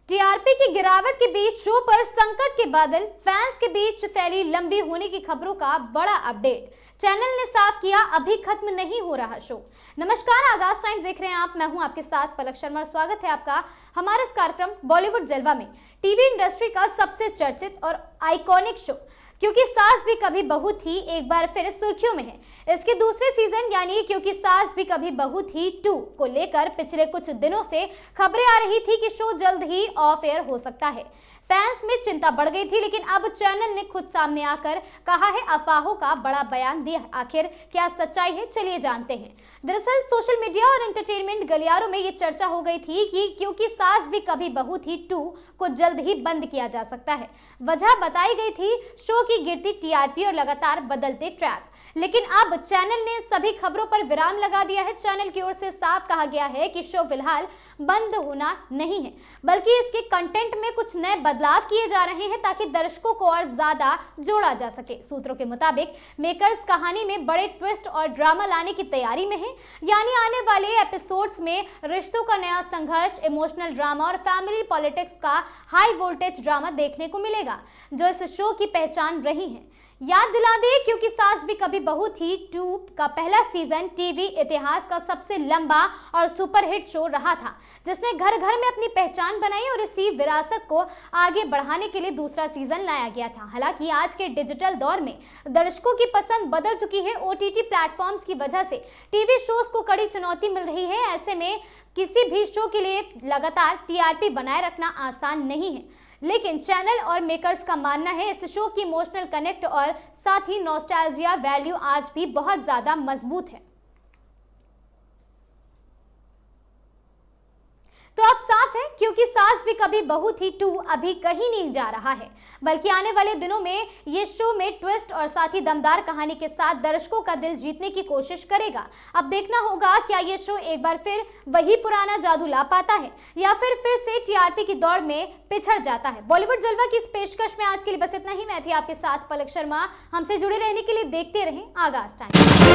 TRP की गिरावट के बीच शो पर संकट के बादल, फैंस के बीच फैली लंबी होने की खबरों का बड़ा अपडेट। चैनल ने साफ किया, अभी खत्म नहीं हो रहा शो। नमस्कार, आगाज टाइम्स देख रहे हैं आप। मैं हूं आपके साथ पलक शर्मा। स्वागत है आपका हमारे इस कार्यक्रम बॉलीवुड जलवा में। टीवी इंडस्ट्री का सबसे चर्चित और आइकॉनिक शो क्योंकि सास भी कभी बहू थी एक बार फिर सुर्खियों में है। इसके दूसरे सीजन यानी क्योंकि सास भी कभी बहू थी 2 को लेकर पिछले कुछ दिनों से खबरें आ रही थी कि शो जल्द ही ऑफ एयर हो सकता है। फैंस में चिंता बढ़ गई थी, लेकिन अब चैनल ने खुद सामने आकर कहा है, अफवाहों का बड़ा बयान दिया है। आखिर क्या सच्चाई है, चलिए जानते हैं। दरअसल सोशल मीडिया और एंटरटेनमेंट गलियारों में ये चर्चा हो गई थी कि क्योंकि सास भी कभी बहू थी 2 को जल्द ही बंद किया जा सकता है। वजह बताई गई थी शो की गिरती टीआरपी और लगातार बदलते ट्रैक। लेकिन अब चैनल ने सभी खबरों पर विराम लगा दिया है। चैनल की ओर से साफ कहा गया है कि शो फिलहाल बंद होना नहीं है, बल्कि इसके कंटेंट में कुछ नए बदलाव किए जा रहे हैं ताकि दर्शकों को और ज्यादा जोड़ा जा सके। सूत्रों के मुताबिक मेकर्स कहानी में बड़े ट्विस्ट और ड्रामा लाने की तैयारी में है, यानी आने वाले एपिसोड्स में रिश्तों का नया संघर्ष, इमोशनल ड्रामा और फैमिली पॉलिटिक्स का हाई वोल्टेज ड्रामा देखने को मिलेगा, जो इस शो की पहचान रही है। याद दिला दे, क्योंकि सास भी कभी बहू थी 2 का पहला सीजन टीवी इतिहास का सबसे लंबा और सुपरहिट शो रहा था, जिसने घर घर में अपनी पहचान बनाई और इसी विरासत को आगे बढ़ाने के लिए दूसरा सीजन लाया गया था। हालांकि आज के डिजिटल दौर में दर्शकों की पसंद बदल चुकी है। ओटीटी प्लेटफॉर्म्स की वजह से टीवी शोज को कड़ी चुनौती मिल रही है। ऐसे में किसी भी शो के लिए लगातार टीआरपी बनाए रखना आसान नहीं है, लेकिन चैनल और मेकर्स का मानना है इस शो की इमोशनल कनेक्ट और साथ ही नॉस्टैल्जिया वैल्यू आज भी बहुत ज्यादा मजबूत है। तो अब साफ है, क्योंकि सास भी कभी बहू थी 2 अभी कहीं नहीं जा रहा है, बल्कि आने वाले दिनों में ये शो में ट्विस्ट और साथ ही दमदार कहानी के साथ दर्शकों का दिल जीतने की कोशिश करेगा। अब देखना होगा क्या ये शो एक बार फिर वही पुराना जादू ला पाता है या फिर से टीआरपी की दौड़ में पिछड़ जाता है। बॉलीवुड जलवा की इस पेशकश में आज के लिए बस इतना ही। मैं थी आपके साथ पलक शर्मा। हमसे जुड़े रहने के लिए देखते रहें आगाज टाइम्स।